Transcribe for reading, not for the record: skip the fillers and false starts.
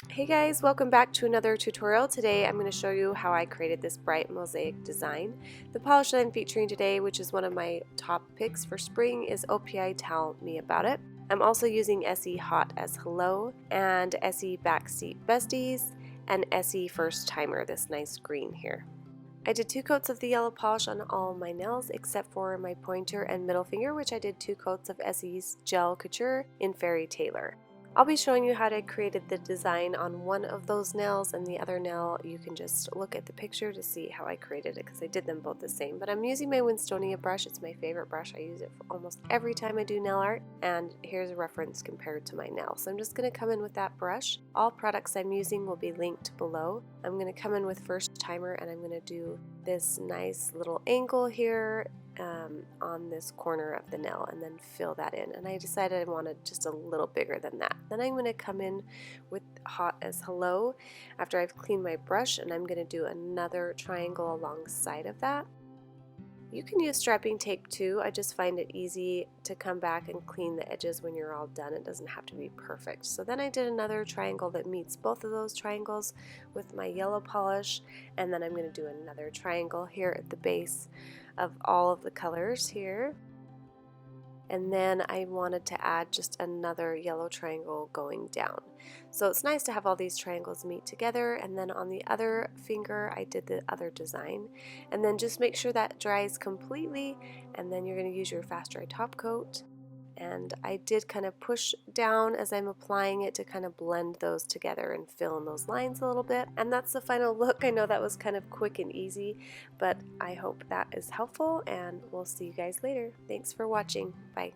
Hey guys, welcome back to another tutorial. Today I'm going to show you how I created this bright mosaic design. The polish that I'm featuring today, which is one of my top picks for spring, is OPI Tell Me About It. I'm also using Essie Haute as Hello, and Essie Backseat Besties, and Essie First Timer, this nice green here. I did 2 coats of the yellow polish on all my nails except for my pointer and middle finger, which I did 2 coats of Essie's Gel Couture in Fairy Tailor. I'll be showing you how I created the design on one of those nails, and the other nail you can just look at the picture to see how I created it because I did them both the same. But I'm using my WInstonia brush. It's my favorite brush. I use it for almost every time I do nail art, and here's a reference compared to my nail. So I'm just going to come in with that brush. All products I'm using will be linked below. I'm going to come in with First Timer, and I'm going to do this nice little angle here on this corner of the nail and then fill that in, and I decided I wanted just a little bigger than that. Then I'm going to come in with Hot as Hello after I've cleaned my brush, and I'm going to do another triangle alongside of that. You can use strapping tape too. I just find it easy to come back and clean the edges when you're all done. It doesn't have to be perfect. So then I did another triangle that meets both of those triangles with my yellow polish, and then I'm going to do another triangle here at the base of all of the colors here. And then I wanted to add just another yellow triangle going down. So it's nice to have all these triangles meet together, and then on the other finger I did the other design. And then just make sure that dries completely, and then you're going to use your fast dry top coat. And I did kind of push down as I'm applying it to kind of blend those together and fill in those lines a little bit. And that's the final look. I know that was kind of quick and easy, but I hope that is helpful, and we'll see you guys later. Thanks for watching. Bye.